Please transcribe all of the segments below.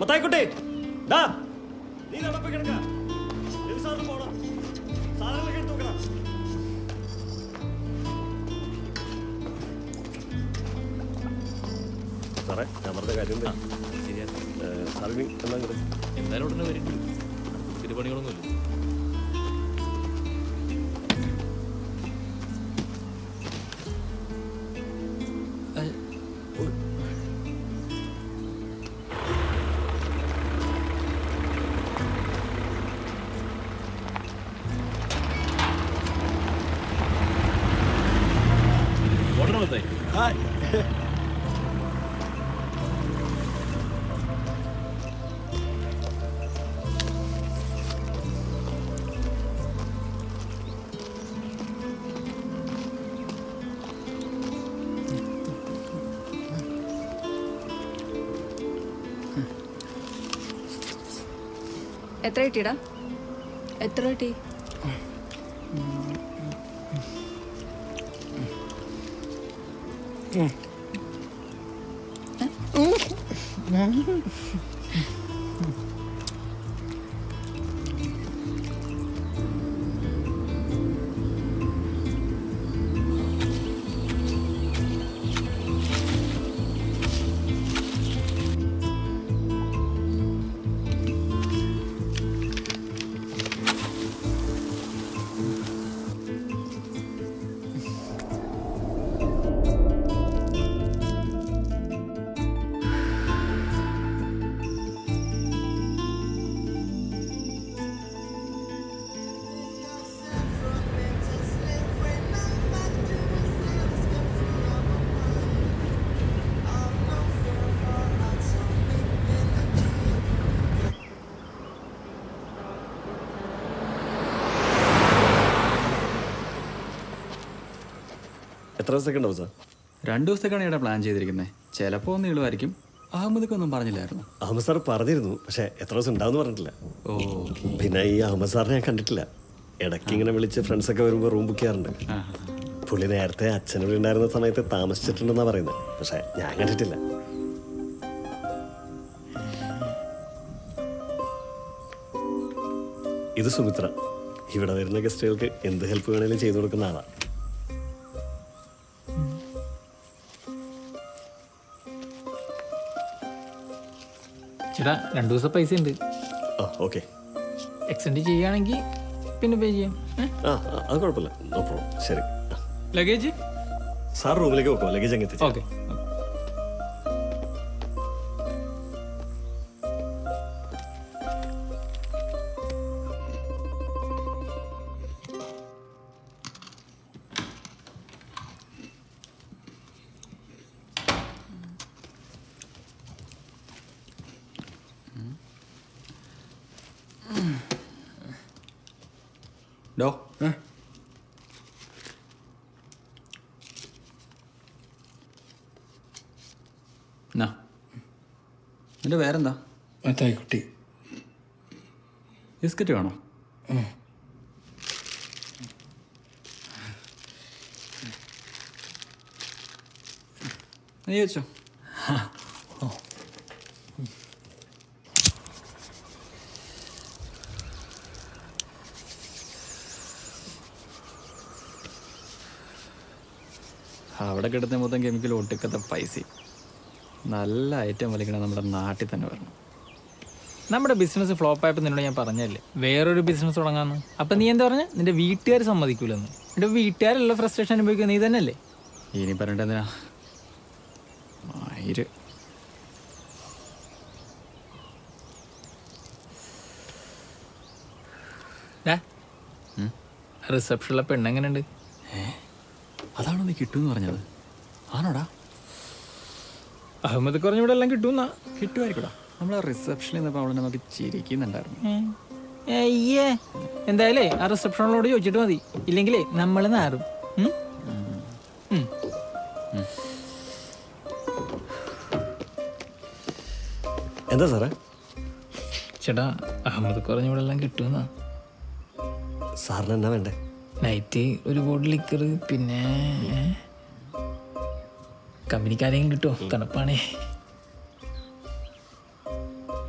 മത്തായിക്കുട്ടി ഡാ നീ നടപ്പ് കിടക്ക സാറിന് പോണം സാധനങ്ങളൊക്കെ എടുത്ത് നോക്കണം. സാറേ ഞാൻ പറഞ്ഞ കാര്യം സാറിന് എന്നാ എന്തായാലും ഉടനെ വരും. ഇത് പണികളൊന്നുമില്ല. എത്ര കിട്ടിയടാ? എത്ര കിട്ടി? എത്ര ദിവസമൊക്കെ ഉണ്ടാവും സാർ? 2 ദിവസത്തേക്കാണ് ഇവിടെ പ്ലാൻ ചെയ്തിരിക്കുന്നത്. ചിലപ്പോൾ ഒന്ന് നീളുമായിരിക്കും. അഹമ്മദൊക്കെ ഒന്നും പറഞ്ഞില്ലായിരുന്നു. അഹമ്മദ് സാർ പറഞ്ഞിരുന്നു, പക്ഷെ എത്ര ദിവസം ഉണ്ടാവും പറഞ്ഞിട്ടില്ല. ഓ, പിന്നെ ഈ അഹമ്മദ് സാറിനെ ഞാൻ കണ്ടിട്ടില്ല. ഇടയ്ക്ക് ഇങ്ങനെ വിളിച്ച് ഫ്രണ്ട്സൊക്കെ വരുമ്പോൾ റൂം ബുക്ക് ചെയ്യാറുണ്ട്. പുള്ളി നേരത്തെ അച്ഛനോട് ഉണ്ടായിരുന്ന സമയത്ത് താമസിച്ചിട്ടുണ്ടെന്നാണ് പറയുന്നത്, പക്ഷെ ഞാൻ കണ്ടിട്ടില്ല. ഇത് സുമിത്ര, ഇവിടെ വരുന്ന ഗസ്റ്റുകൾക്ക് എന്ത് ഹെൽപ്പ് വേണേലും ചെയ്തു കൊടുക്കുന്ന ആളാണ്. ചേട്ടാ 2 ദിവസം പൈസ ഉണ്ട്. ഓക്കെ, എക്സ്റ്റെൻഡ് ചെയ്യുകയാണെങ്കിൽ പിന്നെ പേ ചെയ്യാം. അത് കുഴപ്പമില്ല, നോ പ്രോബ്ലം. ശരി, ലഗേജ് സാർ റൂമിലേക്ക് വെക്കോ, ലഗേജ് അങ്ങ് എത്തിച്ചു. ഓക്കെ. ഡോ നിന്റെ പേരെന്താ? മത്തായിക്കുട്ടി. ബിസ്ക്കറ്റ് വേണോ? നീ വെച്ചോ. അവിടെ കിടന്ന മൊത്തം കെമിക്കൽ ഒട്ടിക്കത്തെ പൈസ. നല്ല ഐറ്റം വലിക്കണ നമ്മുടെ നാട്ടിൽ തന്നെ വരണം. നമ്മുടെ ബിസിനസ് ഫ്ലോപ്പ് ആയപ്പോൾ നിന്നോട് ഞാൻ പറഞ്ഞല്ലേ വേറൊരു ബിസിനസ് തുടങ്ങാമെന്ന്. അപ്പം നീ എന്താ പറഞ്ഞ? നിന്റെ വീട്ടുകാർ സമ്മതിക്കൂലെന്ന്. എൻ്റെ വീട്ടുകാരുള്ള ഫ്രസ്ട്രേഷൻ അനുഭവിക്കുക നീ തന്നെയല്ലേ? ഇനി പറഞ്ഞിട്ടെന്തിനാ? മയിര് റിസപ്ഷനിലെ പെണ്ണെങ്ങനെയുണ്ട്? അതാണോ നീ കിട്ടുമെന്ന് പറഞ്ഞത്? ആണോടാ? അഹമ്മദ് കുറഞ്ഞ ഇവിടെ എല്ലാം കിട്ടുമെന്നാ. കിട്ടുമായിരിക്കടാ. നമ്മളെ റിസപ്ഷനിൽ നിന്നപ്പോൾ അവളെ നമുക്ക് ചിരിക്കുന്നുണ്ടായിരുന്നു. അയ്യേ, എന്തായാലേ ആ റിസപ്ഷനിലോട് ചോദിച്ചിട്ട് മതി, ഇല്ലെങ്കിലേ നമ്മൾ നാറും. എന്താ സാറേ? ചേട്ടാ അഹമ്മദ് കുറഞ്ഞ ഇവിടെ എല്ലാം കിട്ടുമെന്നാ. സാറിന് എന്നാ വേണ്ടേ? നൈറ്റ് ഒരു ബോട്ടിൽ ലിക്കർ, പിന്നെ കമ്പനിക്കാരെങ്കിലും കിട്ടുമോ? തണുപ്പാണേ.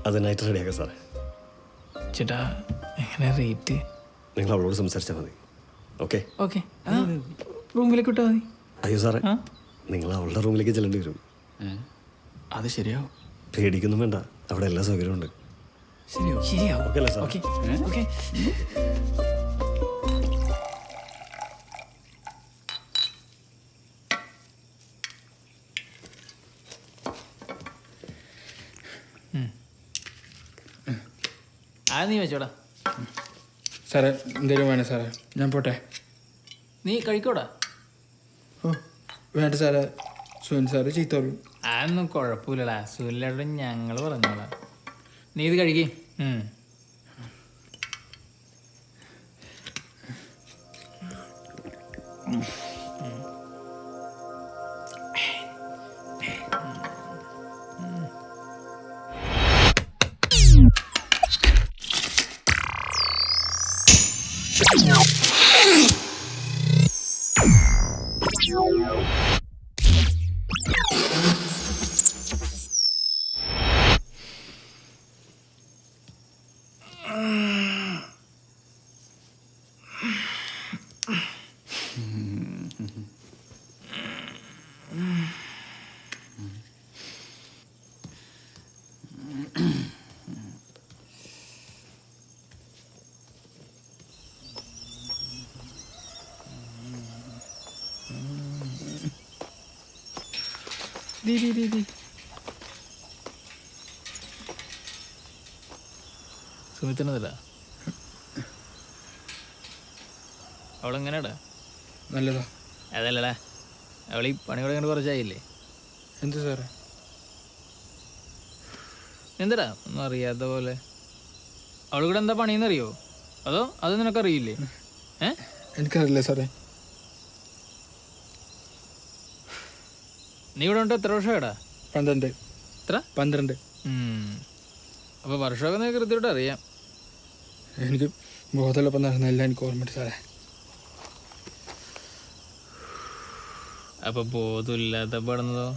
അതിനായിട്ട് റെഡിയാക്കാം സാറേ. ചേട്ടാ എങ്ങനെ റേറ്റ്? നിങ്ങൾ അവളോട് സംസാരിച്ചാൽ മതി. ഓക്കെ? ഓക്കെ, റൂമിലേക്ക് വിട്ടാൽ മതി. അയ്യോ സാറേ, ആ? നിങ്ങൾ അവളുടെ റൂമിലേക്ക് ചെല്ലേണ്ടി വരും. അത് ശരിയാവും. പേടിക്കൊന്നും വേണ്ട, അവിടെ എല്ലാ സൗകര്യവും ഉണ്ട്. ശരിയാവും. ഓക്കെ അല്ലേ സാർ? Okay okay. അത് നീ വെച്ചോടാ. സാറേ എന്തെങ്കിലും വേണം സാറേ, ഞാൻ പോട്ടെ. നീ കഴിക്കോടാ. ഓ വേണ്ട സാറേ, സുനിൽ സാറ് ചീത്ത പറയും. അതൊന്നും കുഴപ്പമില്ലടാ, സുനിലേട്ടൻ ഞങ്ങൾ പറഞ്ഞോളാം. നീ ഇത് കഴിക്കേ. സുമിത്തിനതല്ല അവളെങ്ങനെയാടാ? നല്ലതാ. അതല്ലടാ, അവളീ പണി കൊടുക്കേണ്ട കുറച്ചായില്ലേ? എന്ത് സാറേ? എന്തടാ ഒന്നും അറിയാത്ത പോലെ? അവൾ കൂടെ എന്താ പണിയെന്നറിയോ? അതോ അത് നിനക്കറിയില്ലേ? എനിക്കറിയില്ല സാറേ. നീ ഇവിടെ ഉണ്ട് എത്ര വർഷമായിടാ? 12. എത്ര? 12. അപ്പോൾ വർഷമൊക്കെ നിനക്ക് കൃത്യമായിട്ട് അറിയാം. എനിക്ക് ബോധമുള്ളപ്പം നടന്നെല്ലാം എനിക്ക് ഓർമ്മയുണ്ട് സാറേ. അപ്പൊ ബോധമില്ലാത്ത പെടുന്നതോ?